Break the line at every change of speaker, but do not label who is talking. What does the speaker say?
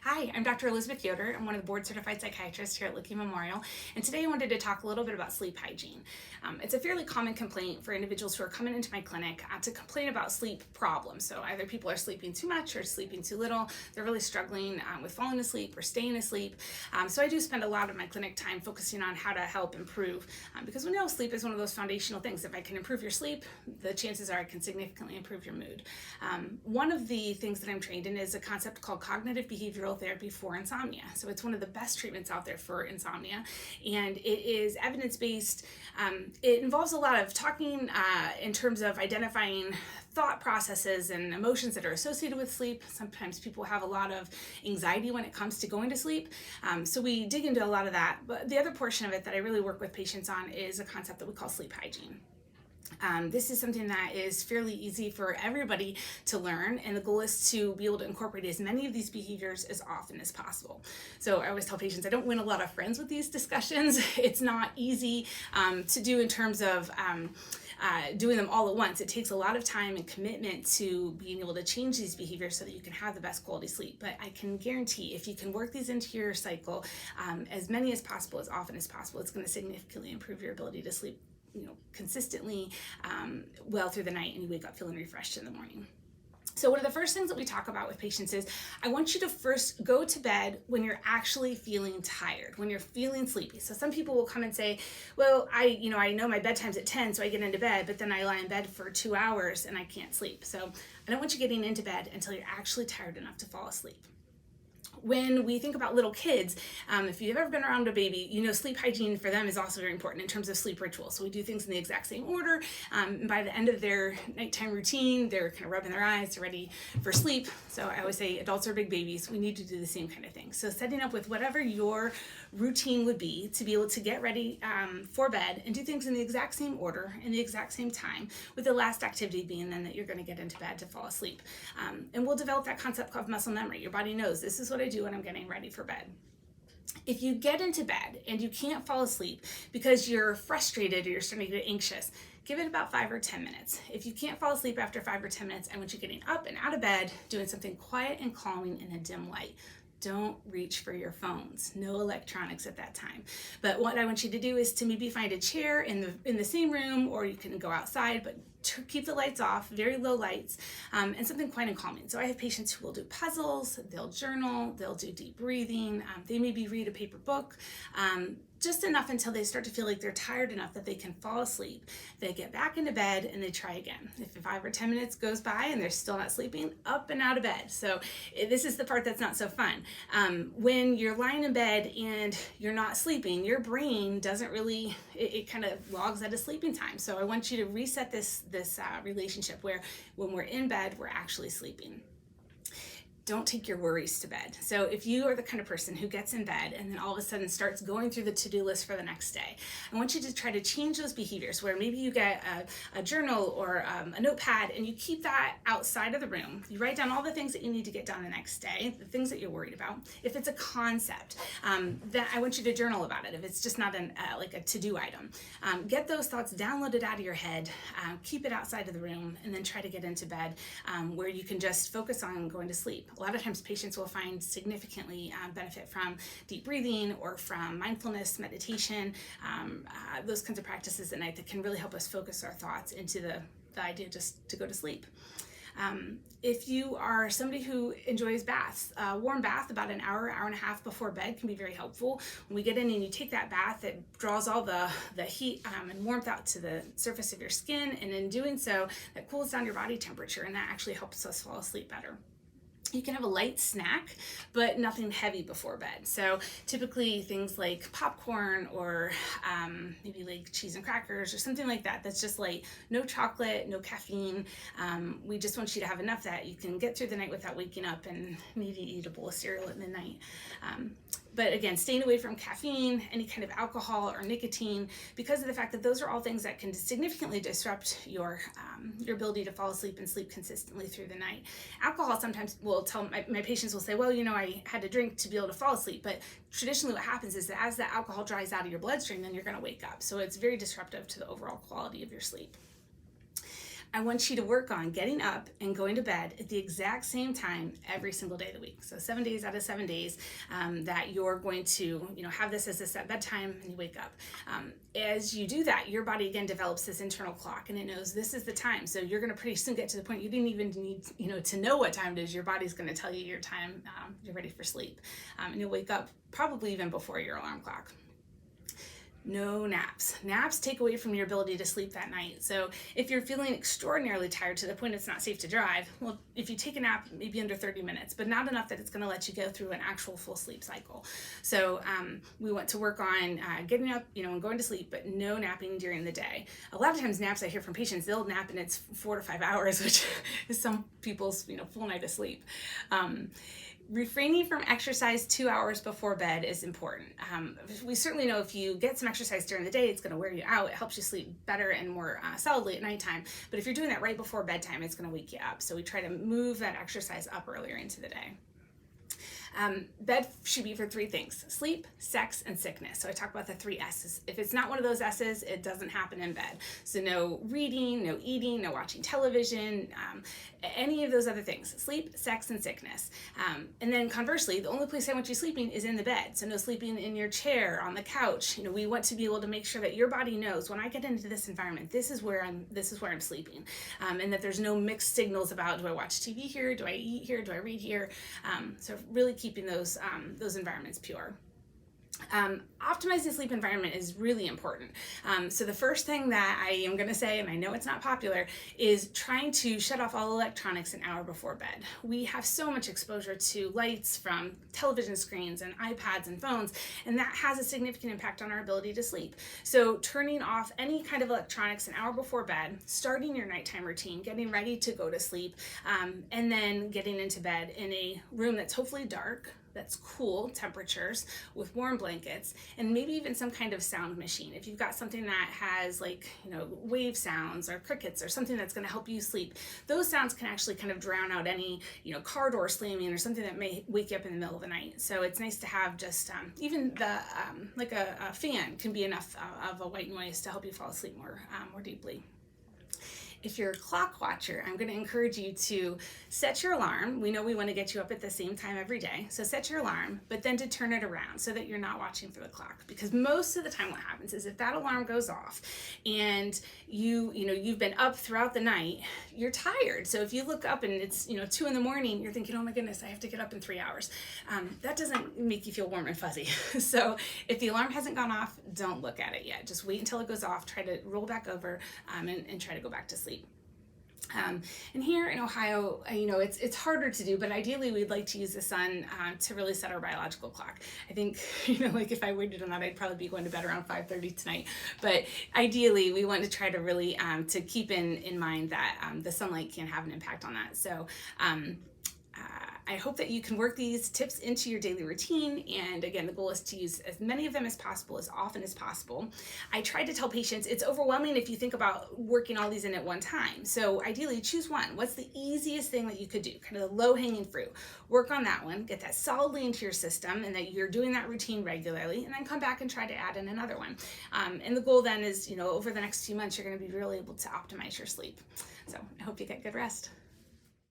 Hi, I'm Dr. Elizabeth Yoder. I'm one of the board certified psychiatrists here at Lickey Memorial, and today I wanted to talk a little bit about sleep hygiene. It's a fairly common complaint for individuals who are coming into my clinic to complain about sleep problems. So either people are sleeping too much or sleeping too little. They're really struggling with falling asleep or staying asleep. So I do spend a lot of my clinic time focusing on how to help improve because we know sleep is one of those foundational things. If I can improve your sleep, the chances are I can significantly improve your mood. One of the things that I'm trained in is a concept called cognitive behavioral therapy for insomnia. So it's one of the best treatments out there for insomnia, and it is evidence-based. It involves a lot of talking in terms of identifying thought processes and emotions that are associated with sleep. Sometimes people have a lot of anxiety when it comes to going to sleep. So we dig into a lot of that. But the other portion of it that I really work with patients on is a concept that we call sleep hygiene. This is something that is fairly easy for everybody to learn, and the goal is to be able to incorporate as many of these behaviors as often as possible. So I always tell patients I don't win a lot of friends with these discussions. It's not easy to do in terms of doing them all at once. It takes a lot of time and commitment to being able to change these behaviors so that you can have the best quality sleep. But I can guarantee if you can work these into your cycle as many as possible, as often as possible, it's going to significantly improve your ability to sleep consistently well through the night, and you wake up feeling refreshed in the morning. So one of the first things that we talk about with patients is I want you to first go to bed when you're actually feeling tired, when you're feeling sleepy. So some people will come and say, well, I know my bedtime's at 10, so I get into bed, but then I lie in bed for 2 hours and I can't sleep. So I don't want you getting into bed until you're actually tired enough to fall asleep. When we think about little kids, if you've ever been around a baby, sleep hygiene for them is also very important in terms of sleep rituals. So we do things in the exact same order. And by the end of their nighttime routine, they're kind of rubbing their eyes, they're ready for sleep. So I always say adults are big babies. We need to do the same kind of thing. So setting up with whatever your routine would be to be able to get ready for bed and do things in the exact same order, in the exact same time, with the last activity being then that you're going to get into bed to fall asleep. And we'll develop that concept called muscle memory. Your body knows this is what I do when I'm getting ready for bed. If you get into bed and you can't fall asleep because you're frustrated or you're starting to get anxious, give it about 5 or 10 minutes. If you can't fall asleep after 5 or 10 minutes, I want you getting up and out of bed, doing something quiet and calming in a dim light. Don't reach for your phones. No electronics at that time. But what I want you to do is to maybe find a chair in the same room, or you can go outside, but keep the lights off, very low lights, and something quiet and calming. So I have patients who will do puzzles, they'll journal, they'll do deep breathing, they maybe read a paper book, just enough until they start to feel like they're tired enough that they can fall asleep. They get back into bed and they try again. If 5 or 10 minutes goes by and they're still not sleeping, up and out of bed. So this is the part that's not so fun. When you're lying in bed and you're not sleeping, your brain doesn't really, it kind of logs at a sleeping time. So I want you to reset this relationship where when we're in bed, we're actually sleeping. Don't take your worries to bed. So if you are the kind of person who gets in bed and then all of a sudden starts going through the to-do list for the next day, I want you to try to change those behaviors where maybe you get a journal or a notepad and you keep that outside of the room. You write down all the things that you need to get done the next day, the things that you're worried about. If it's a concept, then I want you to journal about it. If it's just not like a to-do item, get those thoughts downloaded out of your head, keep it outside of the room, and then try to get into bed where you can just focus on going to sleep. A lot of times patients will find significantly benefit from deep breathing or from mindfulness, meditation, those kinds of practices at night that can really help us focus our thoughts into the idea just to go to sleep. If you are somebody who enjoys baths, a warm bath about an hour, hour and a half before bed can be very helpful. When we get in and you take that bath, it draws all the heat and warmth out to the surface of your skin, and in doing so, that cools down your body temperature, and that actually helps us fall asleep better. You can have a light snack, but nothing heavy before bed. So typically things like popcorn or maybe like cheese and crackers or something like that. That's just light, no chocolate, no caffeine. We just want you to have enough that you can get through the night without waking up and maybe eat a bowl of cereal at midnight. But again, staying away from caffeine, any kind of alcohol or nicotine, because of the fact that those are all things that can significantly disrupt your ability to fall asleep and sleep consistently through the night. Alcohol sometimes will tell my patients will say, well, I had to drink to be able to fall asleep. But traditionally what happens is that as the alcohol dries out of your bloodstream, then you're going to wake up. So it's very disruptive to the overall quality of your sleep. I want you to work on getting up and going to bed at the exact same time every single day of the week. So 7 days out of 7 days that you're going to, have this as a set bedtime and you wake up. As you do that, your body again develops this internal clock and it knows this is the time. So you're going to pretty soon get to the point you didn't even need, to know what time it is. Your body's going to tell you your time, you're ready for sleep. And you'll wake up probably even before your alarm clock. No naps. Naps take away from your ability to sleep that night. So if you're feeling extraordinarily tired to the point it's not safe to drive, well, if you take a nap, maybe under 30 minutes, but not enough that it's going to let you go through an actual full sleep cycle. So we want to work on getting up, and going to sleep, but no napping during the day. A lot of times naps I hear from patients, they'll nap and it's 4 to 5 hours, which is some people's, full night of sleep. Refraining from exercise 2 hours before bed is important. We certainly know if you get some exercise during the day, it's going to wear you out. It helps you sleep better and more solidly at nighttime. But if you're doing that right before bedtime, it's going to wake you up. So we try to move that exercise up earlier into the day. Bed should be for 3 things: sleep, sex, and sickness. So I talk about the 3 S's. If it's not one of those S's, it doesn't happen in bed. So no reading, no eating, no watching television, any of those other things: sleep, sex, and sickness. And then conversely, the only place I want you sleeping is in the bed. So no sleeping in your chair, on the couch. We want to be able to make sure that your body knows when I get into this environment, this is where I'm sleeping, and that there's no mixed signals about, do I watch TV here, do I eat here, do I read here? So really keeping those environments pure. Optimizing sleep environment is really important. So the first thing that I am going to say, and I know it's not popular, is trying to shut off all electronics an hour before bed. We have so much exposure to lights from television screens and iPads and phones, and that has a significant impact on our ability to sleep. So turning off any kind of electronics an hour before bed, starting your nighttime routine, getting ready to go to sleep, and then getting into bed in a room that's hopefully dark, that's cool temperatures with warm blankets, and maybe even some kind of sound machine. If you've got something that has wave sounds or crickets or something that's going to help you sleep, those sounds can actually kind of drown out any car door slamming or something that may wake you up in the middle of the night. So it's nice to have just even the a fan can be enough of a white noise to help you fall asleep more deeply. If you're a clock watcher, I'm going to encourage you to set your alarm. We know we want to get you up at the same time every day. So set your alarm, but then to turn it around so that you're not watching for the clock. Because most of the time what happens is if that alarm goes off and you've been up throughout the night, you're tired. So if you look up and it's 2 a.m, you're thinking, oh my goodness, I have to get up in 3 hours. That doesn't make you feel warm and fuzzy. So if the alarm hasn't gone off, don't look at it yet. Just wait until it goes off. Try to roll back over and try to go back to sleep. And here in Ohio, it's harder to do, but ideally we'd like to use the sun to really set our biological clock. I think, if I waited on that, I'd probably be going to bed around 5:30 tonight. But ideally, we want to try to really to keep in mind that the sunlight can have an impact on that. So I hope that you can work these tips into your daily routine. And again, the goal is to use as many of them as possible, as often as possible. I try to tell patients it's overwhelming if you think about working all these in at one time. So ideally, choose one. What's the easiest thing that you could do? Kind of the low-hanging fruit. Work on that one, get that solidly into your system and that you're doing that routine regularly, and then come back and try to add in another one. And the goal then is, over the next few months, you're going to be really able to optimize your sleep. So I hope you get good rest.